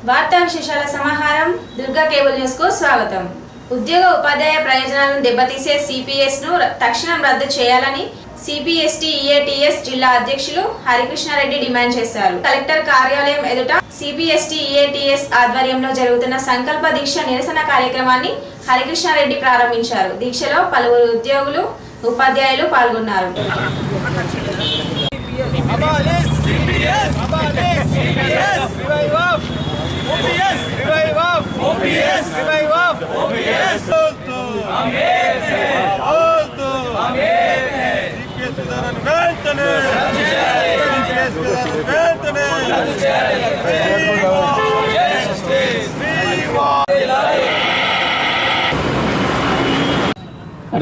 వార్తా విశేషాల సమాహారం దుర్గా కేబుల్ న్యూస్ కు స్వాగతం. ఉద్యోగ ఉపాధ్యాయ ప్రయోజనాలను దెబ్బతీసే సిపిఎస్ ను తక్షణం రద్దు చేయాలని సిపిఎస్టి ఈఏటిఎస్ జిల్లా అధ్యక్షులు హరికృష్ణారెడ్డి డిమాండ్ చేశారు. కలెక్టర్ కార్యాలయం ఎదుట సిపిఎస్టి ఈఏటిఎస్ ఆధ్వర్యంలో జరుగుతున్న సంకల్ప దీక్ష నిరసన కార్యక్రమాన్ని హరికృష్ణారెడ్డి ప్రారంభించారు. దీక్షలో పలువురు ఉద్యోగులు ఉపాధ్యాయులు పాల్గొన్నారు.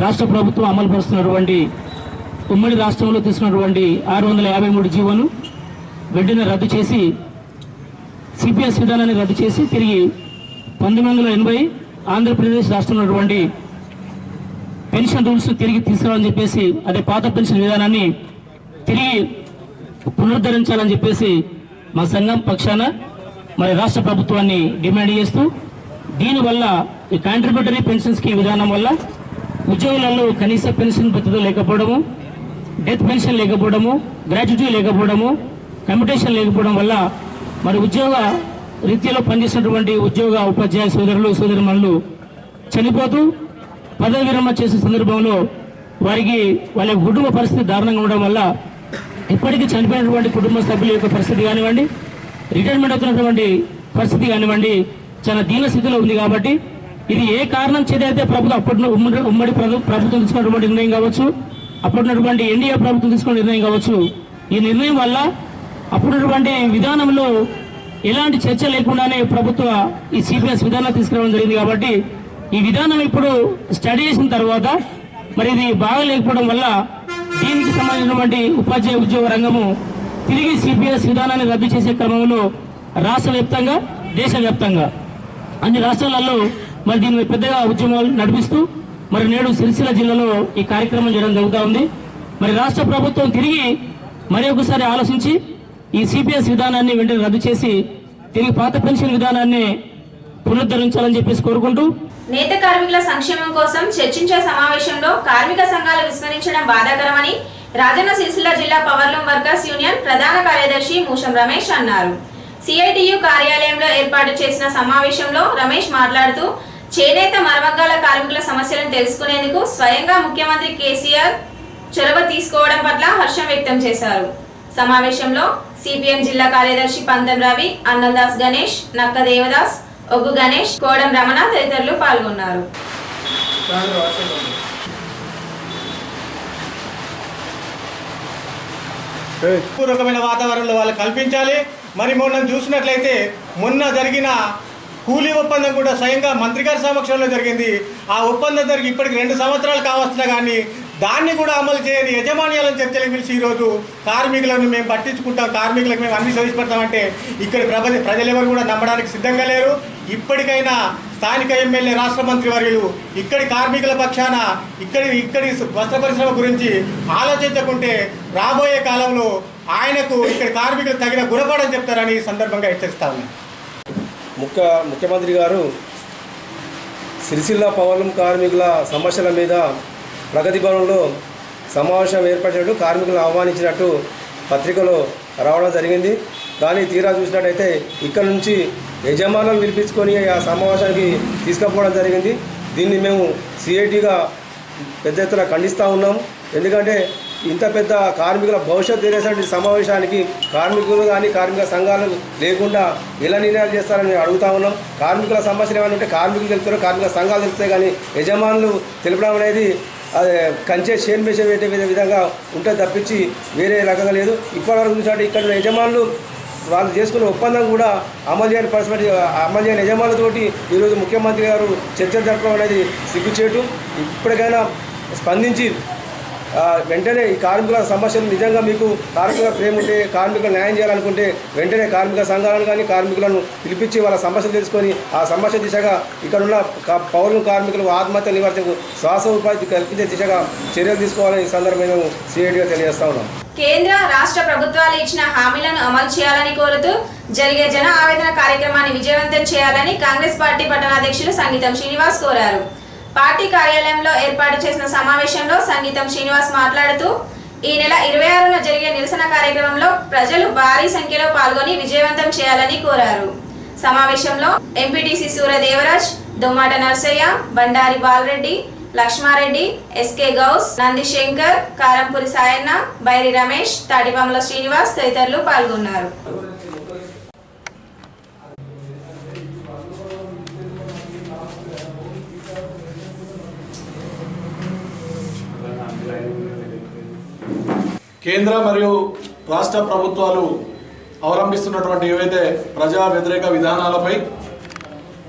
రాష్ట్ర ప్రభుత్వం అమలు పరుస్తున్నటువంటి ఉమ్మడి రాష్ట్రంలో తీసుకున్నటువంటి 653 జీవోను వెంటనే రద్దు చేసి సిపిఎస్ విధానాన్ని రద్దు చేసి తిరిగి 1980 ఆంధ్రప్రదేశ్ రాష్ట్రంలో ఉన్నటువంటి పెన్షన్ రూల్స్ తిరిగి తీసుకురావాలని చెప్పేసి అదే పాత పెన్షన్ విధానాన్ని తిరిగి పునరుద్ధరించాలని చెప్పేసి మా సంఘం పక్షాన మరి రాష్ట్ర ప్రభుత్వాన్ని డిమాండ్ చేస్తూ దీనివల్ల ఈ కాంట్రిబ్యూటరీ పెన్షన్స్కి విధానం వల్ల ఉద్యోగులలో కనీస పెన్షన్ భద్రత లేకపోవడము, డెత్ పెన్షన్ లేకపోవడము, గ్రాట్యుటీ లేకపోవడము, కమ్యూటేషన్ లేకపోవడం వల్ల మరి ఉద్యోగ రీత్యాలో పనిచేసినటువంటి ఉద్యోగ ఉపాధ్యాయ సోదరులు సోదరిమణులు చనిపోతూ పదవి విరమణ చేసే సందర్భంలో వారికి వాళ్ళ కుటుంబ పరిస్థితి దారుణంగా ఉండడం వల్ల ఇప్పటికీ చనిపోయినటువంటి కుటుంబ సభ్యుల యొక్క పరిస్థితి కానివ్వండి, రిటైర్మెంట్ అవుతున్నటువంటి పరిస్థితి కానివ్వండి చాలా దీన స్థితిలో ఉంది. కాబట్టి ఇది ఏ కారణం చేదైతే ప్రభుత్వం అప్పటి ఉమ్మడి ప్రభుత్వం తీసుకున్నటువంటి నిర్ణయం కావచ్చు, అప్పుడున్నటువంటి ఎన్డీఏ ప్రభుత్వం తీసుకున్న నిర్ణయం కావచ్చు, ఈ నిర్ణయం వల్ల అప్పుడున్నటువంటి విధానంలో ఎలాంటి చర్చ లేకుండానే ప్రభుత్వ ఈ సిపిఎస్ విధానం తీసుకురావడం జరిగింది. కాబట్టి ఈ విధానం ఇప్పుడు స్టడీ చేసిన తర్వాత మరి ఇది బాగా లేకపోవడం వల్ల దీనికి సంబంధించినటువంటి ఉపాధ్యాయ ఉద్యోగ రంగము తిరిగి సిపిఎస్ విధానాన్ని రద్దు చేసే క్రమంలో రాష్ట్ర వ్యాప్తంగా దేశవ్యాప్తంగా అన్ని రాష్ట్రాలలో మరి దీన్ని పెద్దగా ఉద్యమాలు నడిపిస్తూ మరి నేడు సిరిసిల్ల జిల్లాలో ఈ కార్యక్రమం చేయడం జరుగుతూ ఉంది. మరి రాష్ట్ర ప్రభుత్వం తిరిగి మరి ఒకసారి ఆలోచించి ఈ సిపిఎస్ విధానాన్ని వెంటనే రద్దు చేసి తిరిగి పాత పెన్షన్ విధానాన్ని పునరుద్ధరించాలని చెప్పేసి కోరుకుంటూ నేత కార్మికుల సంక్షేమం కోసం చర్చించే సమావేశంలో కార్మిక సంఘాలు విస్మరించడం బాధాకరమని రాజన్న సిరిసిల్ల జిల్లా పవర్లూమ్ వర్కర్స్ యూనియన్ ప్రధాన కార్యదర్శి మూషం రమేష్ అన్నారు. సిఐటియు కార్యాలయంలో ఏర్పాటు చేసిన సమావేశంలో రమేష్ మాట్లాడుతూ చేనేత మరమగ్గాల కార్మికుల సమస్యలను తెలుసుకునేందుకు స్వయంగా ముఖ్యమంత్రి కేసీఆర్ చొరవ తీసుకోవడం పట్ల హర్షం వ్యక్తం చేశారు. సమావేశంలో సిపిఎం జిల్లా కార్యదర్శి పంతం రవి, అన్నందాస్ గణేష్, నక్క దేవదాస్, ఒగ్గు గణేష్, కోడం రమణ తదితరులు పాల్గొన్నారు. పూర్వకమైన వాతావరణంలో వాళ్ళు కల్పించాలి. మరి మొన్న చూసినట్లయితే మొన్న జరిగిన కూలీ ఒప్పందం కూడా స్వయంగా మంత్రి గారి సమక్షంలో జరిగింది. ఆ ఒప్పందం జరిగి ఇప్పటికి 2 సంవత్సరాలు కావస్తున్నా కానీ దాన్ని కూడా అమలు చేయని యజమాన్యాలను చర్చలకు పిలిచి ఈరోజు కార్మికులను మేము పట్టించుకుంటాం, కార్మికులకు మేము అన్ని సవిస్పడతామంటే ఇక్కడ ప్రజలెవరు కూడా నమ్మడానికి సిద్ధంగా లేరు. ఇప్పటికైనా స్థానిక ఎమ్మెల్యే రాష్ట్ర మంత్రి వర్యులు ఇక్కడి కార్మికుల పక్షాన ఇక్కడి వస్త్ర పరిశ్రమ గురించి ఆలోచించకుంటే రాబోయే కాలంలో ఆయనకు ఇక్కడి కార్మికులు తగిన గుణపాఠం చెప్తారని ఈ సందర్భంగా హెచ్చరిస్తా ఉన్నాను. ముఖ్యమంత్రి గారు సిరిసిల్ల పవర్లూమ్ కార్మికుల సమస్యల మీద ప్రగతి భవన్లో సమావేశం ఏర్పడినట్టు కార్మికులను ఆహ్వానించినట్టు పత్రికలో రావడం జరిగింది. కానీ తీరా చూసినట్టయితే ఇక్కడ నుంచి యజమానులను పిలిపించుకొని ఆ సమావేశానికి తీసుకుపోవడం జరిగింది. దీన్ని మేము సిఐటిగా పెద్ద ఎత్తున ఖండిస్తూ ఉన్నాం. ఎందుకంటే ఇంత పెద్ద కార్మికుల భవిష్యత్తు తెలిసేటువంటి సమావేశానికి కార్మికులు కానీ కార్మిక సంఘాలు లేకుండా ఎలా నిర్ణయాలు చేస్తారని అడుగుతా ఉన్నాం. కార్మికుల సమస్యలు ఏమైనా ఉంటే కార్మికులు తెలుపుతారు, కార్మిక సంఘాలు తెలుస్తాయి. కానీ యజమానులు తెలపడం అనేది అదే కంచే షేన్ మేష పెట్టే విధంగా ఉంటే తప్పించి వేరే రకంగా లేదు. ఇప్పటివరకు చూసినట్టు ఇక్కడ యజమానులు వాళ్ళు చేసుకున్న ఒప్పందం కూడా అమలు చేయని పరిస్థితి, అమలు చేయని యజమానులతోటి ఈరోజు ముఖ్యమంత్రి గారు చర్చలు జరపడం అనేది సిగ్గుచేటు. ఇప్పటికైనా స్పందించి వెంటనే ఈ కార్మికుల సమస్యలు నిజంగా మీకు కార్మికుల ప్రేమ ఉంటే, కార్మికులు న్యాయం చేయాలనుకుంటే వెంటనే కార్మిక సంఘాలను కానీ కార్మికులను పిలిపించి వాళ్ళ సమస్యలు తెలుసుకొని ఆ సమస్య దిశగా ఇక్కడున్న పౌరులు కార్మికులు ఆత్మహత్య నివారణకు శ్వాస ఉపాధి కల్పించే దిశగా చర్యలు తీసుకోవాలని ఈ సందర్భంగా సిఐటిగా తెలియజేస్తా ఉన్నాం. కేంద్ర రాష్ట్ర ప్రభుత్వాలు ఇచ్చిన హామీలను అమలు చేయాలని కోరుతూ జరిగే జన ఆవేదన కార్యక్రమాన్ని విజయవంతం చేయాలని కాంగ్రెస్ పార్టీ పట్టణాధ్యక్షులు సంగీతం శ్రీనివాస్ కోరారు. పార్టీ కార్యాలయంలో ఏర్పాటు చేసిన సమావేశంలో సంగీతం శ్రీనివాస్ మాట్లాడుతూ ఈ నెల 26న జరిగే నిరసన కార్యక్రమంలో ప్రజలు భారీ సంఖ్యలో పాల్గొని విజయవంతం చేయాలని కోరారు. సమావేశంలో ఎంపీటీసీ సూర్యదేవరాజ్, దొమ్మాట నర్సయ్య, బండారి బాలరెడ్డి, లక్ష్మారెడ్డి, ఎస్కే గౌస్, నందిశంకర్, కారంపూరి సాయన్న, బైరి రమేష్, తాటిపాముల శ్రీనివాస్ తదితరులు పాల్గొన్నారు. కేంద్ర మరియు రాష్ట్ర ప్రభుత్వాలు అవలంబిస్తున్నటువంటి ఏవైతే ప్రజా వ్యతిరేక విధానాలపై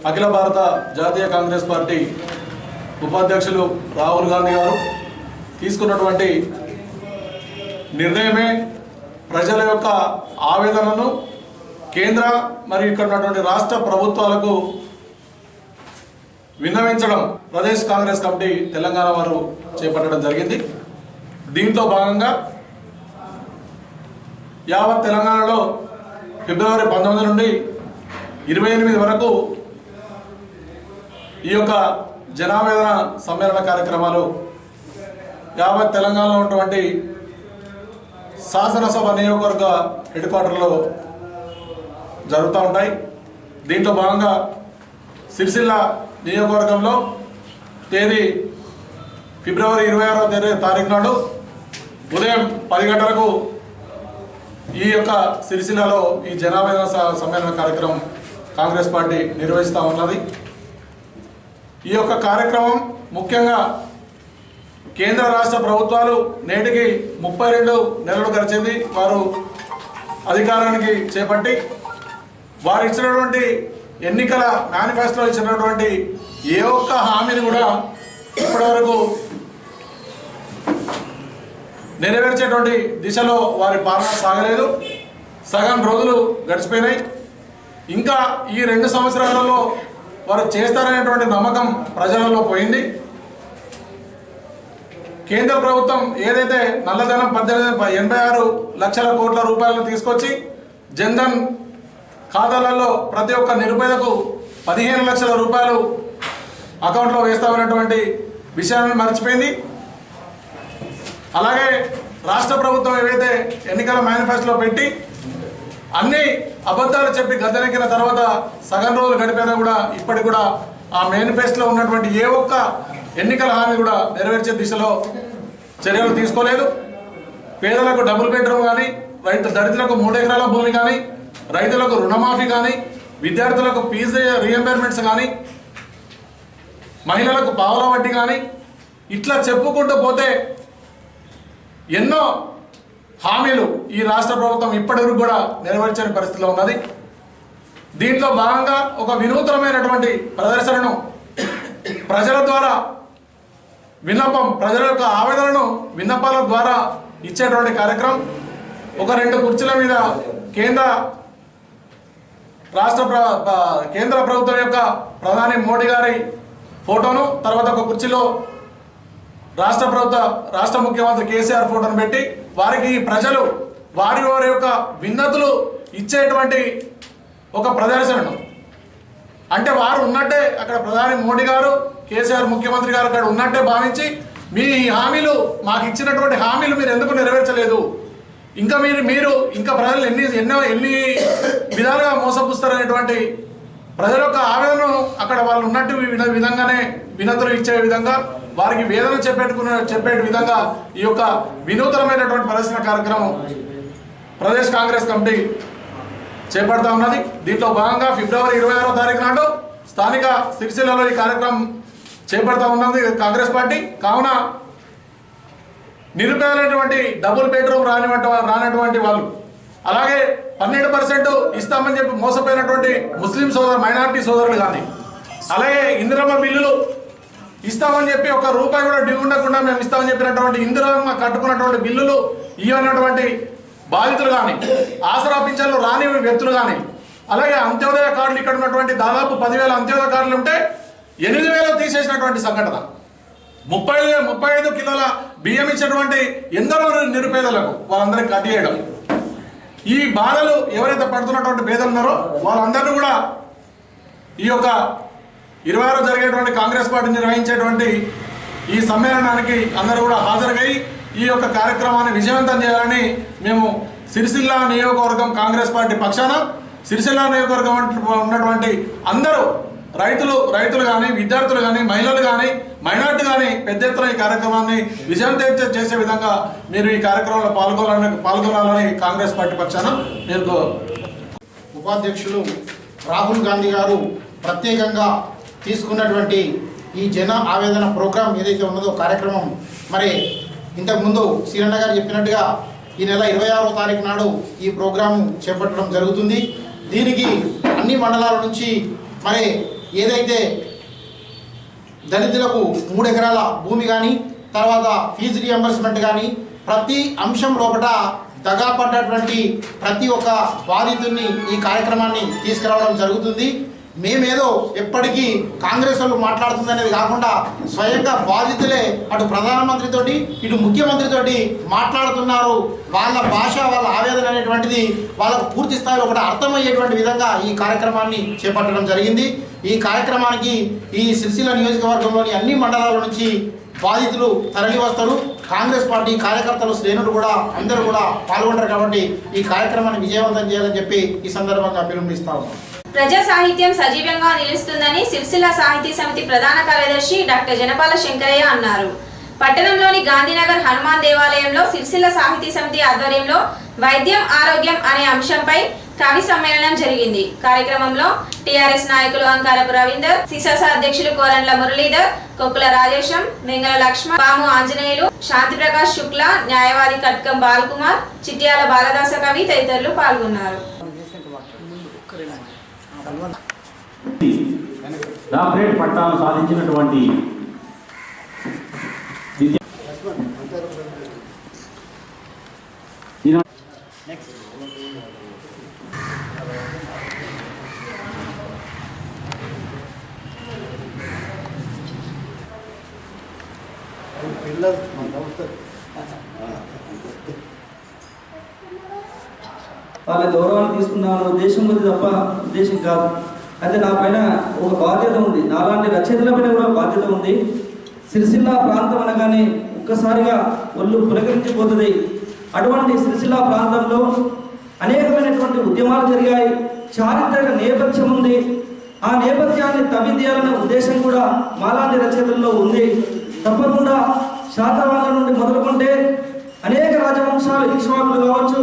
అఖిల భారత జాతీయ కాంగ్రెస్ పార్టీ ఉపాధ్యక్షులు రాహుల్ గాంధీ గారు తీసుకున్నటువంటి నిర్ణయమే ప్రజల యొక్క ఆవేదనను కేంద్ర మరియు ఇక్కడ ఉన్నటువంటి రాష్ట్ర ప్రభుత్వాలకు విన్నవించడం ప్రదేశ్ కాంగ్రెస్ కమిటీ తెలంగాణ వారు చేపట్టడం జరిగింది. దీంతో భాగంగా యావత్ తెలంగాణలో ఫిబ్రవరి 19 నుండి 28 వరకు ఈ యొక్క జనావేదన సమ్మేళన కార్యక్రమాలు యావత్ తెలంగాణలో ఉన్నటువంటి శాసనసభ నియోజకవర్గ హెడ్ క్వార్టర్లో జరుగుతూ ఉంటాయి. దీంట్లో భాగంగా సిరిసిల్ల నియోజకవర్గంలో తేదీ ఫిబ్రవరి 26వ తారీఖు నాడు ఉదయం 10 గంటలకు ఈ యొక్క సిరిసిల్లలో ఈ జనావేదన సమ్మేళన కార్యక్రమం కాంగ్రెస్ పార్టీ నిర్వహిస్తూ ఉన్నది. ఈ యొక్క కార్యక్రమం ముఖ్యంగా కేంద్ర రాష్ట్ర ప్రభుత్వాలు నేటికి 32 నెలలు గడిచింది వారు అధికారానికి చేపట్టి వారు ఇచ్చినటువంటి ఎన్నికల మేనిఫెస్టోలో ఇచ్చినటువంటి ఏ ఒక్క హామీని కూడా ఇప్పటివరకు నెరవేర్చేటువంటి దిశలో వారి పాలన సాగలేదు. సగం రోజులు గడిచిపోయినాయి. ఇంకా ఈ 2 సంవత్సరాలలో వారు చేస్తారనేటువంటి నమ్మకం ప్రజలలో పోయింది. కేంద్ర ప్రభుత్వం ఏదైతే నల్లధనం 86 లక్షల కోట్ల రూపాయలను తీసుకొచ్చి జన్ధన్ ఖాతాలలో ప్రతి ఒక్క నిరుపేదకు 15 లక్షల రూపాయలు అకౌంట్లో వేస్తామనేటువంటి విషయాన్ని మర్చిపోయింది. అలాగే రాష్ట్ర ప్రభుత్వం ఏవైతే ఎన్నికల మేనిఫెస్టోలో పెట్టి అన్ని అబద్ధాలు చెప్పి గద్దెనెక్కిన తర్వాత సగం రోజులు గడిపోయినా కూడా ఇప్పటికి కూడా ఆ మేనిఫెస్టోలో ఉన్నటువంటి ఏ ఒక్క ఎన్నికల హామీ కూడా నెరవేర్చే దిశలో చర్యలు తీసుకోలేదు. పేదలకు డబుల్ బెడ్రూమ్ కానీ, దళితులకు 3 ఎకరాల భూమి కానీ, రైతులకు రుణమాఫీ కానీ, విద్యార్థులకు ఫీజు రీఎంబర్స్మెంట్స్ కానీ, మహిళలకు పావలా వడ్డీ కానీ, ఇట్లా చెప్పుకుంటూ పోతే ఎన్నో హామీలు ఈ రాష్ట్ర ప్రభుత్వం ఇప్పటివరకు కూడా నెరవేర్చని పరిస్థితిలో ఉన్నది. దీంట్లో భాగంగా ఒక వినూత్నమైనటువంటి ప్రదర్శనను ప్రజల ద్వారా ప్రజల యొక్క ఆవేదనను విన్నపాల ద్వారా ఇచ్చేటువంటి కార్యక్రమం. ఒక 2 కుర్చీల మీద కేంద్ర ప్రభుత్వం యొక్క ప్రధాని మోడీ గారి ఫోటోను, తర్వాత ఒక కుర్చీలో రాష్ట్ర ముఖ్యమంత్రి కేసీఆర్ ఫోటోను పెట్టి వారికి ప్రజలు వారి యొక్క విన్నతులు ఇచ్చేటువంటి ఒక ప్రదర్శనను, అంటే వారు ఉన్నట్టే అక్కడ ప్రధాని మోడీ గారు, కేసీఆర్ ముఖ్యమంత్రి గారు అక్కడ ఉన్నట్టే భావించి మీ హామీలు మాకు ఇచ్చినటువంటి హామీలు మీరు ఎందుకు నెరవేర్చలేదు, ఇంకా మీరు ఇంకా ప్రజలు ఎన్ని విధాలుగా మోసపుస్తారనేటువంటి ప్రజల యొక్క ఆవేదనను అక్కడ వాళ్ళు ఉన్నట్టు విధంగానే వినతులు ఇచ్చే విధంగా వారికి వేదన చెప్పే విధంగా ఈ యొక్క వినూతనమైనటువంటి ప్రదర్శన కార్యక్రమం ప్రదేశ్ కాంగ్రెస్ కమిటీ చేపడతా ఉన్నది. దీంట్లో భాగంగా ఫిబ్రవరి 26వ తారీఖు నాడు స్థానిక సిరిసిల్లలో ఈ కార్యక్రమం చేపడతా ఉన్నది కాంగ్రెస్ పార్టీ. కావున నిరుపేదలైనటువంటి డబుల్ బెడ్రూమ్ రానటువంటి వాళ్ళు, అలాగే 12% ఇస్తామని చెప్పి మోసపోయినటువంటి ముస్లిం మైనారిటీ సోదరులు కానీ, అలాగే ఇందిరమ్మ బిల్లులు ఇస్తామని చెప్పి ₹1 కూడా డ్యూ ఉండకుండా మేము ఇస్తామని చెప్పినటువంటి ఇందిరమ్మ కట్టుకున్నటువంటి బిల్లులు ఇవ్వనటువంటి బాధితులు కానీ, ఆసరా పింఛన్లు రాని వ్యక్తులు కానీ, అలాగే అంత్యోదయ కార్డులు ఇక్కడ ఉన్నటువంటి దాదాపు 10,000 అంత్యోదయ కార్డులు ఉంటే 8,000 తీసేసినటువంటి సంఘటన. 35 కిలోల బియ్యం ఇచ్చినటువంటి ఎందరో నిరుపేదలకు వాళ్ళందరికీ కట్టేయడం, ఈ బాధలు ఎవరైతే పడుతున్నటువంటి పేదలు ఉన్నారో వాళ్ళందరినీ కూడా ఈ యొక్క 26 జరిగేటువంటి కాంగ్రెస్ పార్టీ నిర్వహించేటువంటి ఈ సమ్మేళనానికి అందరూ కూడా హాజరుగై ఈ యొక్క కార్యక్రమాన్ని విజయవంతం చేయాలని మేము సిరిసిల్ల నియోజకవర్గం కాంగ్రెస్ పార్టీ పక్షాన సిరిసిల్ల నియోజకవర్గం ఉన్నటువంటి అందరూ రైతులు కానీ, విద్యార్థులు కానీ, మహిళలు కానీ, మైనార్టీ కానీ పెద్ద ఎత్తున ఈ కార్యక్రమాన్ని విజయవంతం చేసే విధంగా మీరు ఈ కార్యక్రమంలో పాల్గొనాలని కాంగ్రెస్ పార్టీ పక్షాన మీరు ఉపాధ్యక్షులు రాహుల్ గాంధీ గారు ప్రత్యేకంగా తీసుకున్నటువంటి ఈ జన ఆవేదన ప్రోగ్రాం ఏదైతే ఉన్నదో కార్యక్రమం, మరి ఇంతకుముందు శ్రీరన్న గారు చెప్పినట్టుగా ఈ నెల 26వ తారీఖు నాడు ఈ ప్రోగ్రాము చేపట్టడం జరుగుతుంది. దీనికి అన్ని మండలాల నుంచి మరి ఏదైతే దళితులకు 3 ఎకరాల భూమి కానీ, తర్వాత ఫీజు రియంబర్స్మెంట్ కానీ, ప్రతి అంశం లోపల దగాపడ్డటువంటి ప్రతి ఒక్క బాధితుడిని ఈ కార్యక్రమాన్ని తీసుకురావడం జరుగుతుంది. మేమేదో ఎప్పటికీ కాంగ్రెస్ వాళ్ళు మాట్లాడుతుందనేది కాకుండా స్వయంగా బాధితులే అటు ప్రధానమంత్రితోటి ఇటు ముఖ్యమంత్రితోటి మాట్లాడుతున్నారు. వాళ్ళ భాష, వాళ్ళ ఆవేదన అనేటువంటిది వాళ్ళకు పూర్తి స్థాయిలో కూడా అర్థమయ్యేటువంటి విధంగా ఈ కార్యక్రమాన్ని చేపట్టడం జరిగింది. ఈ కార్యక్రమానికి ఈ సిరిసిల్ల నియోజకవర్గంలోని అన్ని మండలాల నుంచి బాధితులు తరలి వస్తారు. కాంగ్రెస్ పార్టీ కార్యకర్తలు, శ్రేణులు కూడా అందరూ కూడా పాల్గొంటారు. కాబట్టి ఈ కార్యక్రమాన్ని విజయవంతం చేయాలని చెప్పి ఈ సందర్భంగా పిలుపునిస్తా ఉన్నాం. ప్రజా సాహిత్యం సజీవంగా నిలుస్తుందని సిరిసిల్ల సాహితీ సమితి ప్రధాన కార్యదర్శి డాక్టర్ జనపాల శంకరయ్య అన్నారు. పట్టణంలోని గాంధీనగర్ హనుమాన్ దేవాలయంలో సిరిసిల్ల సాహితీ సమితి ఆధ్వర్యంలో వైద్యం ఆరోగ్యం అనే అంశంపై కవి సమ్మేళనం జరిగింది. కార్యక్రమంలో టీఆర్ఎస్ నాయకులు అంకారపు రవీందర్, సిసస అధ్యక్షులు కోరండ్ల మురళీధర్, కొక్కుల రాజేశం, వెంగళ లక్ష్మణ్, పాము ఆంజనేయులు, శాంతి ప్రకాష్ శుక్ల, న్యాయవాది కట్కం బాలకుమార్, చిట్యాల బాలదాస కవి తదితరులు పాల్గొన్నారు. డాక్టరేట్ పట్టాను సాధించినటువంటి వాళ్ళ గౌరవాన్ని తీసుకున్నామన్న ఉద్దేశం ఉంది తప్ప ఉద్దేశం కాదు. అయితే నా పైన ఒక బాధ్యత ఉంది, నాలాంటి రచయితల పైన కూడా బాధ్యత ఉంది. సిరిసిల్ల ప్రాంతం అనగానే ఒక్కసారిగా ఒళ్ళు పులకరించిపోతుంది. అటువంటి సిరిసిల్ల ప్రాంతంలో అనేకమైనటువంటి ఉద్యమాలు జరిగాయి, చారిత్రక నేపథ్యం ఉంది. ఆ నేపథ్యాన్ని తవ్వితీయాలనే ఉద్దేశం కూడా మాలాంటి రచయితల్లో ఉంది. తప్పకుండా శాతవాహనుల నుండి మొదలుకుంటే అనేక రాజవంశాలు, ఇక్ష్వాకులు కావచ్చు,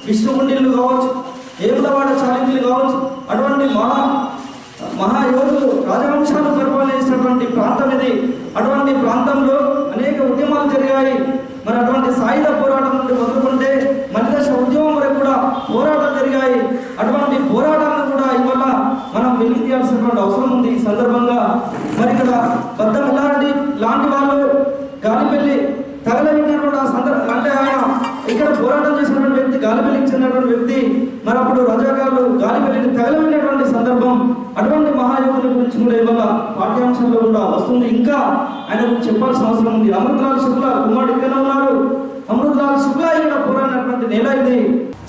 విష్ణుకుండిలు కావచ్చు, ఏములవాడ చాళుక్యులు కావచ్చు, అటువంటి మహాయోధులు రాజవంశాలు పరిపాలన చేసినటువంటి ప్రాంతం ఇది. అటువంటి ప్రాంతంలో అనేక ఉద్యమాలు జరిగాయి. మరి అటువంటి సాయుధ పోరాటం నుండి మొదలుకుంటే మలిదశ ఉద్యమం వరకు కూడా పోరాటాలు జరిగాయి. అటువంటి పోరాటాలను కూడా ఇవాళ మనం వెలికి తీయాల్సినటువంటి అవసరం ఉంది. ఈ సందర్భంగా మరి ఇక్కడ బద్దమల్లారెడ్డి లాంటి వాళ్ళు గాలిపల్లి తగలబెట్టినటువంటి ఆ సందర్భం, అంటే ఆయన ఇక్కడ పోరాటం చేసినటువంటి వ్యక్తి, గాలిపల్లికి చెందినటువంటి వ్యక్తి, మరి అప్పుడు రజాకారులు గాలిపల్లిని తగలబెట్టినటువంటి సందర్భం. అటువంటి మహాయోగుల గురించి కూడా ఇవాళ పాఠ్యాంశాల్లో కూడా వస్తుంది. ఇంకా ఆయన గురించి చెప్పాల్సిన అవసరం ఉంది. అమృతలాల్ శుక్ల కుమారుడు ఇక్కడ ఉన్నారు. అమృతలాల్ శుక్ల ఇక్కడ పోరాడినటువంటి నేల ఇది.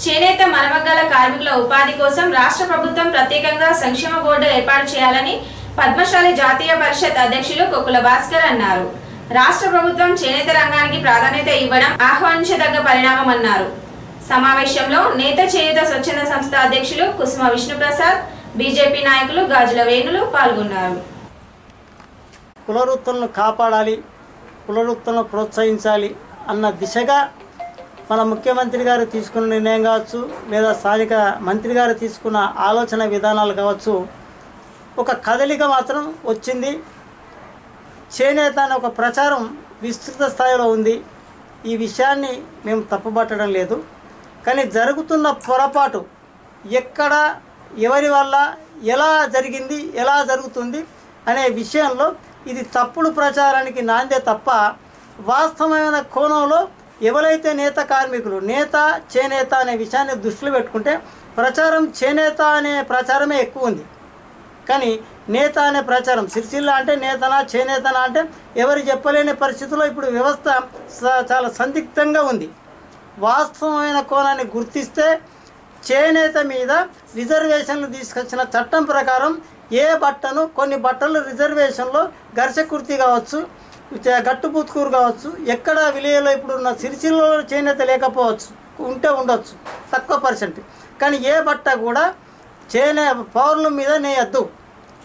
చేనేత మనమగ్గల కార్మికుల ఉపాధి కోసం రాష్ట్ర ప్రభుత్వం ప్రత్యేకంగా సంక్షేమ బోర్డు ఏర్పాటు చేయాలని పద్మశాలి జాతీయ పరిషత్ అధ్యక్షులు కొక్కుల భాస్కర్ అన్నారు. రాష్ట్ర ప్రభుత్వం చేనేత రంగానికి ప్రాధాన్యత ఇవ్వడం ఆహ్వానించదగ్గ పరిణామం అన్నారు. సమావేశంలో నేత చేయుత స్వచ్ఛంద సంస్థ అధ్యక్షులు కుసుమ విష్ణుప్రసాద్, బీజేపీ నాయకులు గాజుల వేణులు పాల్గొన్నారు. కులవృత్తులను కాపాడాలి, కులవృత్తులను ప్రోత్సహించాలి అన్న దిశగా మన ముఖ్యమంత్రి గారు తీసుకున్న నిర్ణయం కావచ్చు, లేదా స్థానిక మంత్రి గారు తీసుకున్న ఆలోచన విధానాలు కావచ్చు, ఒక కదలిక మాత్రం వచ్చింది. చేనేత అనే ఒక ప్రచారం విస్తృత స్థాయిలో ఉంది. ఈ విషయాన్ని మేము తప్పుపట్టడం లేదు. కానీ జరుగుతున్న పొరపాటు ఎక్కడ, ఎవరి వల్ల, ఎలా జరిగింది, ఎలా జరుగుతుంది అనే విషయంలో ఇది తప్పుడు ప్రచారానికి నాందే తప్ప వాస్తవమైన కోణంలో ఎవరైతే నేత కార్మికులు, నేత చేనేత అనే విషయాన్ని దృష్టిలో పెట్టుకుంటే ప్రచారం చేనేత అనే ప్రచారమే ఎక్కువ ఉంది. కానీ నేత అనే ప్రచారం. సిరిసిల్ల అంటే నేతనా చేనేతనా అంటే ఎవరు చెప్పలేని పరిస్థితుల్లో ఇప్పుడు వ్యవస్థ చాలా సందిగ్ధంగా ఉంది. వాస్తవమైన కోణాన్ని గుర్తిస్తే చేనేత మీద రిజర్వేషన్లు తీసుకొచ్చిన చట్టం ప్రకారం ఏ బట్టను కొన్ని బట్టలు రిజర్వేషన్లో గర్షకుర్తి కావచ్చు, గట్టుపుత్కూరు కావచ్చు, ఎక్కడ విలేజ్లో ఇప్పుడు ఉన్న సిరిసిల్లో చేనేత లేకపోవచ్చు, ఉండొచ్చు తక్కువ పర్సెంట్. కానీ ఏ బట్ట కూడా పౌరుల మీద నేయద్దు.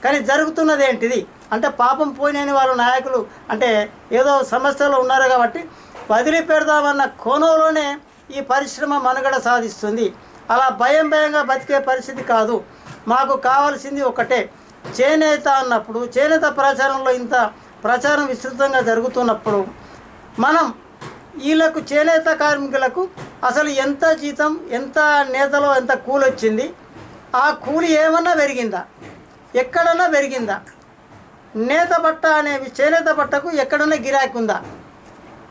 కానీ జరుగుతున్నది ఏంటిది అంటే పాపం పోయినని వాళ్ళ నాయకులు అంటే ఏదో సమస్యలో ఉన్నారు కాబట్టి వదిలిపెడదామన్న కోణంలోనే ఈ పరిశ్రమ మనుగడ సాధిస్తుంది. అలా భయంగా బతికే పరిస్థితి కాదు. మాకు కావాల్సింది ఒకటే, చేనేత అన్నప్పుడు చేనేత ప్రచారంలో ఇంత ప్రచారం విస్తృతంగా జరుగుతున్నప్పుడు మనం వీళ్ళకు చేనేత కార్మికులకు అసలు ఎంత జీతం, ఎంత నేతలో ఎంత కూలి వచ్చింది, ఆ కూలి ఏమన్నా పెరిగిందా, ఎక్కడన్నా పెరిగిందా, నేత బట్ట అనేవి చేనేత బట్టకు ఎక్కడన్నా గిరాకీ ఉందా,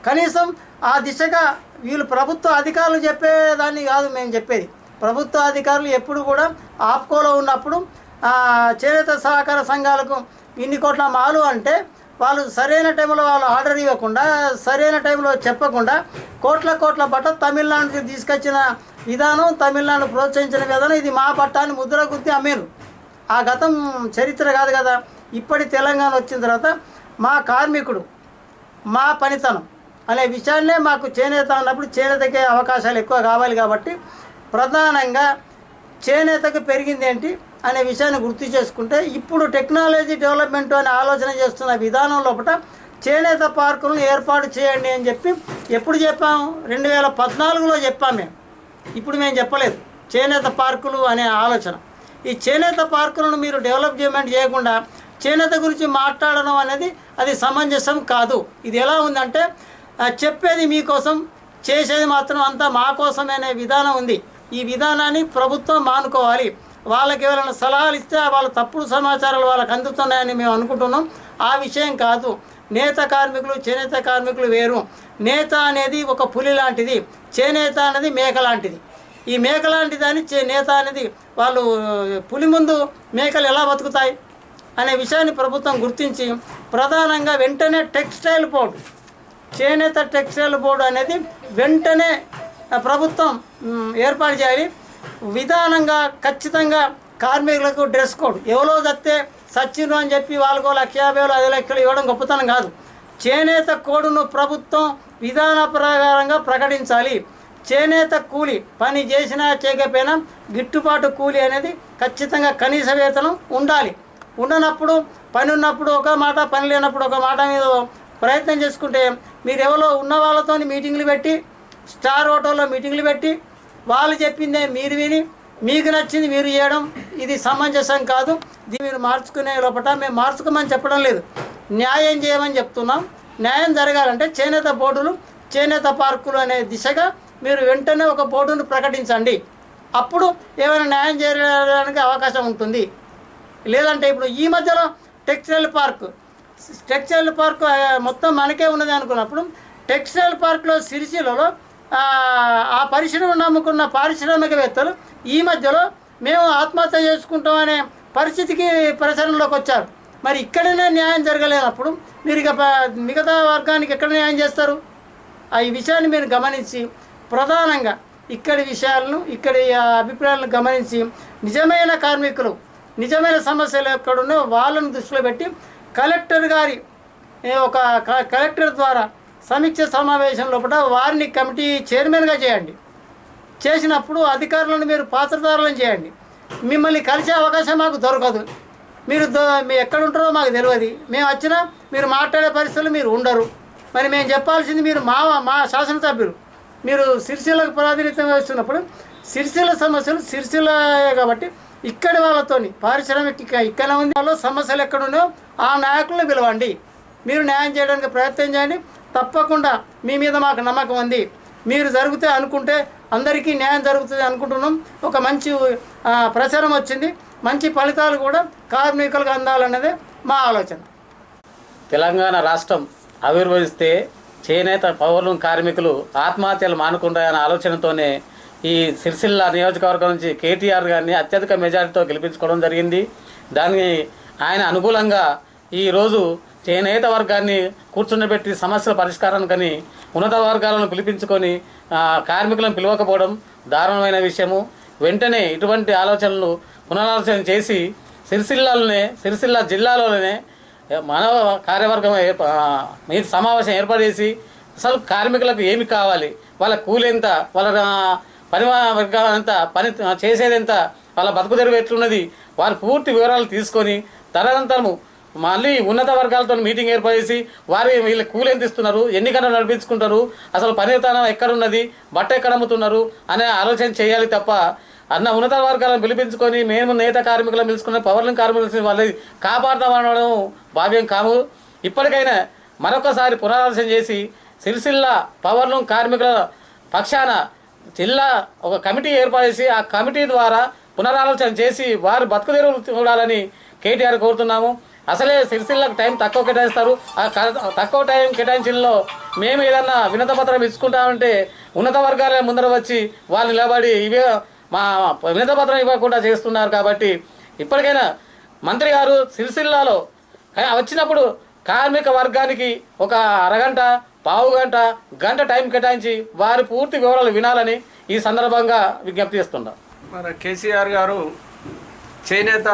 కనీసం ఆ దిశగా వీళ్ళు ప్రభుత్వ అధికారులు చెప్పేదాన్ని కాదు మేము చెప్పేది. ప్రభుత్వ అధికారులు ఎప్పుడు కూడా ఆప్కోలో ఉన్నప్పుడు చేనేత సహకార సంఘాలకు ఇన్ని కోట్ల మాలు అంటే వాళ్ళు సరైన టైంలో వాళ్ళు ఆర్డర్ ఇవ్వకుండా, సరైన టైంలో చెప్పకుండా కోట్ల బట్ట తమిళనాడుకి తీసుకొచ్చిన విధానం, తమిళనాడు ప్రోత్సహించిన విధానం, ఇది మా బట్ట అని ముద్ర గుర్తి అమ్మారు. ఆ గతం చరిత్ర కాదు కదా. ఇప్పటి తెలంగాణ వచ్చిన తర్వాత మా కార్మికుడు, మా పనితనం అనే విషయాన్నే మాకు చేనేత అన్నప్పుడు చేనేతకే అవకాశాలు ఎక్కువ కావాలి కాబట్టి ప్రధానంగా చేనేతకు పెరిగింది ఏంటి అనే విషయాన్ని గుర్తు చేసుకుంటే ఇప్పుడు టెక్నాలజీ డెవలప్మెంట్ అనే ఆలోచన చేస్తున్న విధానం లోపల చేనేత పార్కులను ఏర్పాటు చేయండి అని చెప్పి ఎప్పుడు చెప్పాము? 2014లో చెప్పాము మేము. ఇప్పుడు మేము చెప్పలేదు చేనేత పార్కులు అనే ఆలోచన. ఈ చేనేత పార్కులను మీరు డెవలప్మెంట్ చేయకుండా చేనేత గురించి మాట్లాడడం అనేది అది సమంజసం కాదు. ఇది ఎలా ఉందంటే చెప్పేది మీకోసం, చేసేది మాత్రం అంతా మా కోసమే అనే విధానం ఉంది. ఈ విధానాన్ని ప్రభుత్వం మానుకోవాలి. వాళ్ళకి ఎవరైనా సలహాలు ఇస్తే వాళ్ళ తప్పుడు సమాచారాలు వాళ్ళకి అందుతున్నాయని మేము అనుకుంటున్నాం. ఆ విషయం కాదు. నేత కార్మికులు చేనేత కార్మికులు వేరు. నేత అనేది ఒక పులి లాంటిది, చేనేత అనేది మేక లాంటిది. ఈ మేక లాంటిది అని నేత అనేది వాళ్ళు పులి ముందు మేకలు ఎలా బతుకుతాయి అనే విషయాన్ని ప్రభుత్వం గుర్తించి ప్రధానంగా వెంటనే టెక్స్టైల్ బోర్డు, చేనేత టెక్స్టైల్ బోర్డు అనేది వెంటనే ప్రభుత్వం ఏర్పాటు చేయాలి. విధానంగా ఖచ్చితంగా కార్మికులకు డ్రెస్ కోడ్, ఎవరో చస్తే సచ్చిను అని చెప్పి వాళ్ళకు 1,50,000 5 లక్షలు ఇవ్వడం గొప్పతనం కాదు. చేనేత కోడ్ను ప్రభుత్వం విధాన ప్రకారంగా ప్రకటించాలి. చేనేత కూలి పని చేసినా చేయకపోయినా గిట్టుబాటు కూలి అనేది ఖచ్చితంగా కనీస వేతనం ఉండాలి. ఉండనప్పుడు పని ఉన్నప్పుడు ఒక మాట, పని లేనప్పుడు ఒక మాట మీద ప్రయత్నం చేసుకుంటే మీరు ఎవరో ఉన్న వాళ్ళతో మీటింగ్లు పెట్టి, స్టార్ హోటల్లో మీటింగ్లు పెట్టి వాళ్ళు చెప్పిందే మీరు విని మీకు నచ్చింది మీరు చేయడం ఇది సమంజసం కాదు. దీన్ని మీరు మార్చుకునే లోపల మేము మార్చుకోమని చెప్పడం లేదు, న్యాయం చేయమని చెప్తున్నాం. న్యాయం జరగాలంటే చేనేత బోర్డులు, చేనేత పార్కులు అనే దిశగా మీరు వెంటనే ఒక బోర్డును ప్రకటించండి. అప్పుడు ఏమైనా న్యాయం చేయడానికి అవకాశం ఉంటుంది. లేదంటే ఇప్పుడు ఈ మధ్యలో టెక్స్టైల్ పార్క్ మొత్తం మనకే ఉన్నది అనుకున్నప్పుడు టెక్స్టైల్ పార్క్లో సిరిసిల్లలో ఆ పరిశ్రమ నమ్ముకున్న పారిశ్రామికవేత్తలు ఈ మధ్యలో మేము ఆత్మహత్య చేసుకుంటామనే పరిస్థితికి ప్రచారంలోకి వచ్చారు. మరి ఇక్కడనే న్యాయం జరగలేనప్పుడు మీరు ఇక మిగతా వర్గానికి ఎక్కడ న్యాయం చేస్తారు? ఈ విషయాన్ని మీరు గమనించి ప్రధానంగా ఇక్కడి విషయాలను, ఇక్కడి అభిప్రాయాలను గమనించి నిజమైన కార్మికులు, నిజమైన సమస్యలు ఎక్కడున్నో వాళ్ళను దృష్టిలో పెట్టి కలెక్టర్ ద్వారా సమీక్ష సమావేశం లోపల వారిని కమిటీ చైర్మన్గా చేయండి. చేసినప్పుడు అధికారులను మీరు పాత్రదారులను చేయండి. మిమ్మల్ని కలిసే అవకాశం మాకు దొరకదు. మీరు ఎక్కడ ఉంటారో మాకు తెలియదు. మేము వచ్చినా మీరు మాట్లాడే పరిస్థితులు మీరు ఉండరు. మరి మేము చెప్పాల్సింది మీరు మా శాసనసభ్యులు, మీరు సిరిసిల్లకు ప్రాతినిధ్యం వహిస్తున్నప్పుడు సిరిసిల్ల సమస్యలు సిరిసిల్లే కాబట్టి ఇక్కడి వాళ్ళతోని పారిశ్రామిక ఇక్కడ ఉంది వాళ్ళు సమస్యలు ఎక్కడున్నాయో ఆ నాయకులను పిలవండి. మీరు న్యాయం చేయడానికి ప్రయత్నం చేయండి. తప్పకుండా మీ మీద మాకు నమ్మకం ఉంది. మీరు జరిగితే అనుకుంటే అందరికీ న్యాయం జరుగుతుంది అనుకుంటున్నాం. ఒక మంచి ప్రచారం వచ్చింది, మంచి ఫలితాలు కూడా కార్మికులకు అందాలన్నదే మా ఆలోచన. తెలంగాణ రాష్ట్రం ఆవిర్భవిస్తే చేనేత పౌరులు కార్మికులు ఆత్మహత్యలు మానుకుంటాయన్న ఆలోచనతోనే ఈ సిరిసిల్ల నియోజకవర్గం నుంచి కేటీఆర్ గారిని అత్యధిక మెజారిటీతో గెలిపించుకోవడం జరిగింది. దాన్ని ఆయన అనుకూలంగా ఈరోజు చేనేత వర్గాన్ని కూర్చుండబెట్టి సమస్యల పరిష్కారానికని ఉన్నత వర్గాలను పిలిపించుకొని కార్మికులను పిలవకపోవడం దారుణమైన విషయము. వెంటనే ఇటువంటి ఆలోచనలు పునరాలోచన చేసి సిరిసిల్ల జిల్లాలోనే మానవ కార్యవర్గం మీ సమావేశం ఏర్పాటు చేసి అసలు కార్మికులకు ఏమి కావాలి, వాళ్ళ కూలి ఎంత, వాళ్ళ పని వర్గం ఎంత, పని చేసేది ఎంత, వాళ్ళ బతుకు తెరువు ఎట్లున్నది, వారి పూర్తి వివరాలు తీసుకొని తదనంతరము మళ్ళీ ఉన్నత వర్గాలతో మీటింగ్ ఏర్పాటు చేసి వీళ్ళ కూలి ఎంత ఇస్తున్నారు, ఎన్ని గంటలు నడిపించుకుంటారు, అసలు పని విధానం ఎక్కడున్నది, బట్ట ఎక్కడ అమ్ముతున్నారు అనే ఆలోచన చేయాలి తప్ప ఉన్నత వర్గాలను పిలిపించుకొని మేము నేత కార్మికులను పిలుచుకున్న పవర్లూమ్ కార్మికులు వాళ్ళని కాపాడతామనడం భావ్యం కాము. ఇప్పటికైనా మరొకసారి పునరాలోచన చేసి సిరిసిల్ల పవర్లూమ్ కార్మికుల పక్షాన జిల్లా ఒక కమిటీ ఏర్పాటు చేసి ఆ కమిటీ ద్వారా పునరాలోచన చేసి వారు బతుకు తెరువులు చూడాలని కేటీఆర్ కోరుతున్నాము. అసలే సిరిసిల్లకు టైం తక్కువ కేటాయిస్తారు. ఆ తక్కువ టైం కేటాయించడంలో మేము ఏదన్నా వినతపత్రం ఇచ్చుకుంటామంటే ఉన్నత వర్గాల ముందర వచ్చి వాళ్ళు నిలబడి ఇవే మా వినతపత్రం ఇవ్వకుండా చేస్తున్నారు. కాబట్టి ఇప్పటికైనా మంత్రి గారు సిరిసిల్లాలో వచ్చినప్పుడు కార్మిక వర్గానికి ఒక అరగంట, పావు గంట, గంట టైం కేటాయించి వారి పూర్తి వివరాలు వినాలని ఈ సందర్భంగా విజ్ఞప్తి చేస్తున్నాం. మన కేసీఆర్ గారు చేనేత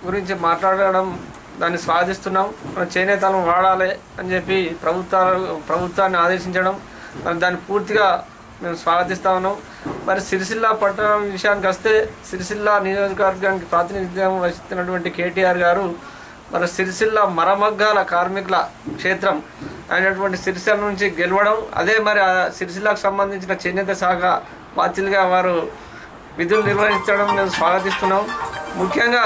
గురించి మాట్లాడడం దాన్ని స్వాగతిస్తున్నాం. మనం చేనేతలను వాడాలి అని చెప్పి ప్రభుత్వాన్ని ఆదేశించడం దాన్ని పూర్తిగా మేము స్వాగతిస్తూ ఉన్నాం. మరి సిరిసిల్ల పట్టణం విషయానికి వస్తే సిరిసిల్ల నియోజకవర్గానికి ప్రాతినిధ్యం వహిస్తున్నటువంటి కేటీఆర్ గారు మరి సిరిసిల్ల మరమగ్గాల కార్మికుల క్షేత్రం అయినటువంటి సిరిసిల్ల నుంచి గెలవడం, అదే మరి సిరిసిల్లకు సంబంధించిన చేనేత శాఖ బాధ్యులుగా వారు విధులు నిర్వహించడం మేము స్వాగతిస్తున్నాం. ముఖ్యంగా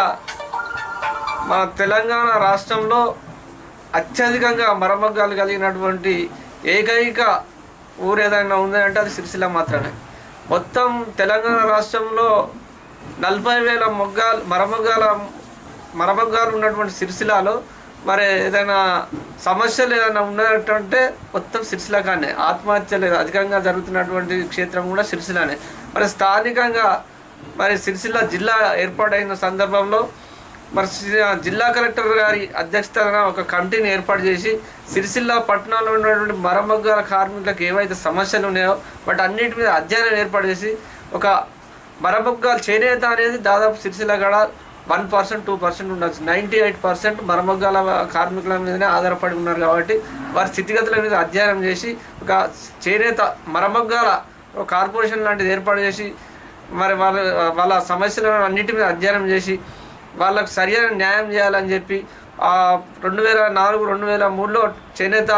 మన తెలంగాణ రాష్ట్రంలో అత్యధికంగా మరమగ్గాలు కలిగినటువంటి ఏకైక ఊరు ఏదైనా ఉందంటే అది సిరిసిల్ల మాత్రమే. మొత్తం తెలంగాణ రాష్ట్రంలో 40,000 మరమగ్గాలు ఉన్నటువంటి సిరిసిల్లలో మరి ఏదైనా సమస్యలు ఏదైనా ఉన్నట్టంటే మొత్తం సిరిసిల్ల కానీ ఆత్మహత్యలు అధికంగా జరుగుతున్నటువంటి క్షేత్రం కూడా సిరిసిల్లనే. మరి స్థానికంగా మరి సిరిసిల్ల జిల్లా ఏర్పాటైన సందర్భంలో మరి జిల్లా కలెక్టర్ గారి అధ్యక్షతన ఒక కమిటీని ఏర్పాటు చేసి సిరిసిల్ల పట్టణంలో ఉన్నటువంటి మరమగ్గాల కార్మికులకు ఏవైతే సమస్యలు ఉన్నాయో వాటి అన్నిటి మీద అధ్యయనం ఏర్పాటు చేసి ఒక మరమగ్గాల చేనేత అనేది దాదాపు సిరిసిల్ల గడ 1%, 2% ఉండొచ్చు. 98% మరమగ్గాల కార్మికుల మీదనే ఆధారపడి ఉన్నారు. కాబట్టి వారి స్థితిగతుల మీద అధ్యయనం చేసి ఒక చేనేత మరమగ్గాల కార్పొరేషన్ లాంటిది ఏర్పాటు చేసి మరి వాళ్ళ సమస్యలను అన్నిటి మీద అధ్యయనం చేసి వాళ్ళకు సరైన న్యాయం చేయాలని చెప్పి 2004, 2003లో చేనేత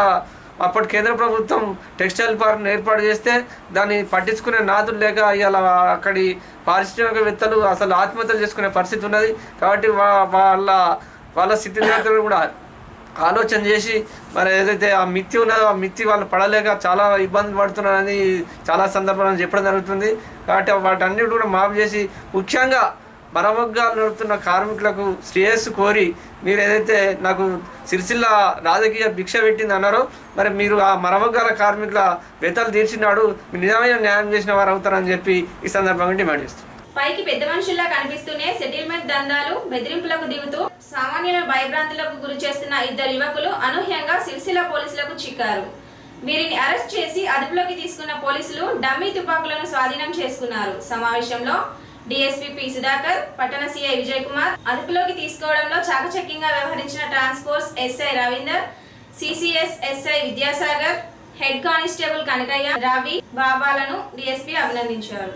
అప్పటి కేంద్ర ప్రభుత్వం టెక్స్టైల్ పార్క్ను ఏర్పాటు చేస్తే దాన్ని పట్టించుకునే నాదులు లేక ఇవాళ అక్కడి పారిశ్రామికవేత్తలు అసలు ఆత్మహత్యలు చేసుకునే పరిస్థితి ఉన్నది. కాబట్టి వాళ్ళ స్థితిగతులను కూడా ఆలోచన చేసి మరి ఏదైతే ఆ మిత్తి ఉన్నదో ఆ మిత్తి వాళ్ళు పడలేక చాలా ఇబ్బందులు పడుతున్నారని చాలా సందర్భాలను చెప్పడం జరుగుతుంది. కాబట్టి వాటన్నిటి కూడా మాఫ్ చేసి ముఖ్యంగా మరమగ్గాలు నడుపుతున్న కార్మికులకు శ్రేయస్సు కోరి మీరు ఏదైతే నాకు సిరిసిల్ల రాజకీయ భిక్ష పెట్టింది అన్నారో మరి మీరు ఆ మరమగ్గాల కార్మికుల వేతలు తీర్చినాడు మీరు నిజమైన న్యాయం చేసిన వారు అవుతారని చెప్పి ఈ సందర్భంగా డిమాండ్ చేస్తారు. పైకి పెద్ద మనుషుల్లా కనిపిస్తూనే సెటిల్మెంట్ దందాలు బెదిరింపులకు దిగుతూ సామాన్యులను భయభ్రాంతులకు గురి చేస్తున్న 2 యువకులు అనూహ్యంగా సిరిసిల్ల పోలీసులకు చిక్కారు. వీరిని అరెస్ట్ చేసి అదుపులోకి తీసుకున్న పోలీసులు డమ్మీ తుపాకులను స్వాధీనం చేసుకున్నారు. సమావేశంలో డీఎస్పీ పి సుధాకర్, పట్టణ సిఐ విజయ్ కుమార్, అదుపులోకి తీసుకోవడంలో చాకచక్యంగా వ్యవహరించిన transports SI Ravinder, CCS SI Vidyasagar, head constable Kanakaiah, Ravi, బాబాలను డీఎస్పీ అభినందించారు.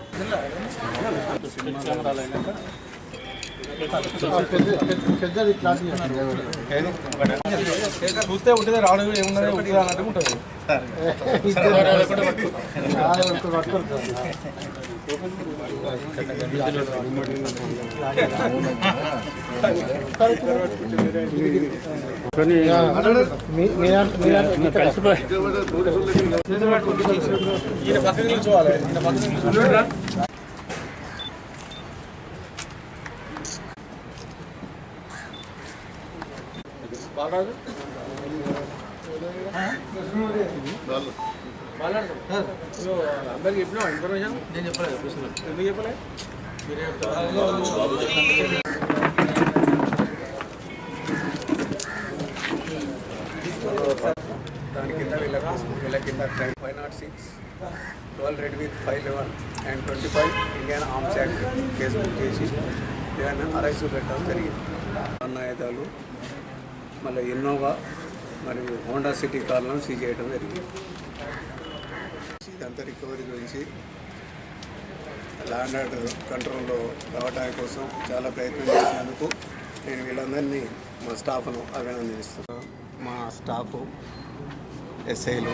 చూస్తే ఉంటుంది రాడు ఏమున్నది ఒకటి అన్నట్టు ఉంటుంది. ఈయన పక్కన నిల్చోవాలి. అందరికి చెప్పినా ఇన్ఫర్మేషన్ నేను చెప్పలేదు. ఎందుకు చెప్పలే? మీరే చెప్తారు. వీళ్ళ కింద crime 506, 12 red with 511 and 25 Indian arms act case book చేసి వీళ్ళని అరెస్ట్ పెట్టడం జరిగింది. ఆయుధాలు మళ్ళీ ఇన్నోవా మరియు హోండా సిటీ కార్లను సీజ్ చేయడం జరిగింది. ఇదంతా రికవరీ గురించి ల్యాండ్ ఆర్డర్ కంట్రోల్లో రావడానికి కోసం చాలా ప్రయత్నం చేసినందుకు నేను వీళ్ళందరినీ మా స్టాఫ్ను అభినందిస్తున్నాను. మా స్టాఫ్ ఎస్ఐలు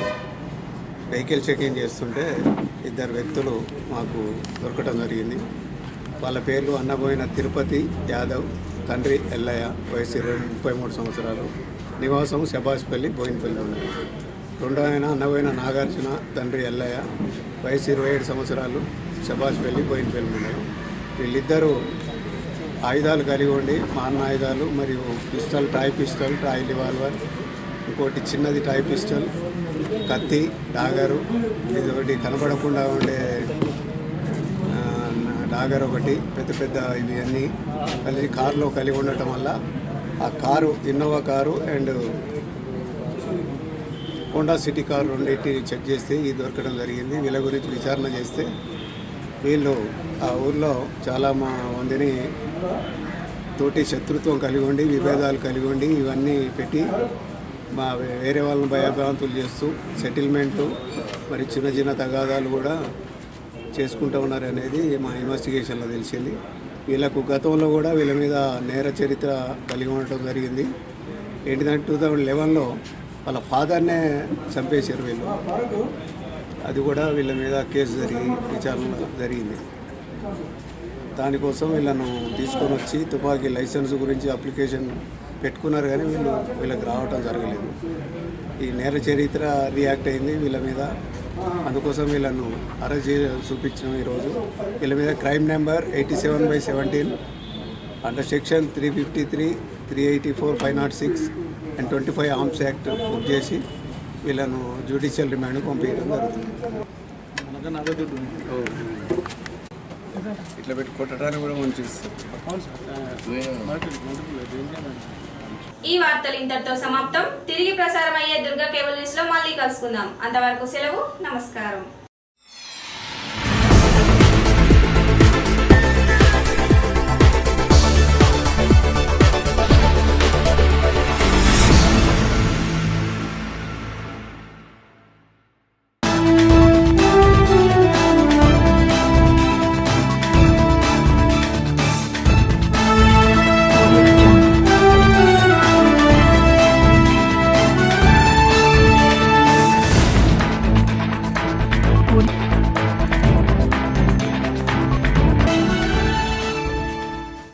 వెహికల్ చెకింగ్ చేస్తుంటే 2 వ్యక్తులు మాకు దొరకడం జరిగింది. వాళ్ళ పేర్లు అన్నబోయిన తిరుపతి యాదవ్, తండ్రి ఎల్లయ్య, వయసు 33 సంవత్సరాలు, నివాసం శబాష్పల్లి, బోయినపల్లి ఉన్నాయి. రెండో ఆయన అన్నబోయిన నాగార్జున, తండ్రి ఎల్లయ్య, వయసు 27 సంవత్సరాలు, శబాష్పల్లి, బోయినపల్లి ఉన్నాయి. వీళ్ళిద్దరూ ఆయుధాలు కలిగి ఉండి మారణ ఆయుధాలు మరియు pistol, toy pistol, toy revolver, ఇంకోటి చిన్నది టాయ్ పిస్టల్, కత్తి, డాగరు, ఇది ఒకటి కనపడకుండా ఉండే డాగర్ ఒకటి, పెద్ద పెద్ద ఇవి అన్నీ కలిసి కారులో కలిగి ఉండటం వల్ల ఆ car Innova car and Honda city car రెండింటిని చెక్ చేస్తే ఇది దొరకడం జరిగింది. వీళ్ళ గురించి విచారణ చేస్తే వీళ్ళు ఆ ఊళ్ళో చాలా మందిని తోటి శత్రుత్వం కలిగి ఉండి, విభేదాలు కలిగి ఉండి ఇవన్నీ పెట్టి మా వేరే వాళ్ళని భయభ్రాంతులు చేస్తూ సెటిల్మెంటు మరి చిన్న చిన్న తగాదాలు కూడా చేసుకుంటూ ఉన్నారు అనేది మా ఇన్వెస్టిగేషన్లో తెలిసింది. వీళ్ళకు గతంలో కూడా వీళ్ళ మీద నేర చరిత్ర కలిగి ఉండటం జరిగింది. ఏంటిదంటే 2011లో వాళ్ళ ఫాదర్నే చంపేశారు వీళ్ళు. అది కూడా వీళ్ళ మీద కేసు విచారణ జరిగింది. దానికోసం వీళ్ళను తీసుకొని వచ్చి తుపాకీ లైసెన్స్ గురించి అప్లికేషన్ పెట్టుకున్నారు, కానీ వీళ్ళకి రావటం జరగలేదు. ఈ నేర చరిత్ర రియాక్ట్ అయింది వీళ్ళ మీద, అందుకోసం వీళ్ళను అరెస్ట్ చూపించినాం ఈరోజు. వీళ్ళ మీద crime number 87/17 under section 353, 384, 506 and 25 arms act book చేసి వీళ్ళను జ్యుడిషియల్ రిమాండ్ పంపించడం జరుగుతుంది. ఇట్లా పెట్టి కొట్టడానికి కూడా మనం చూస్తాం. ఈ వార్తలు ఇంతటితో సమాప్తం. తిరిగి ప్రసారం అయ్యే దుర్గా కేబుల్ న్యూస్ లో మళ్ళీ కలుసుకుందాం. అంతవరకు సెలవు. నమస్కారం.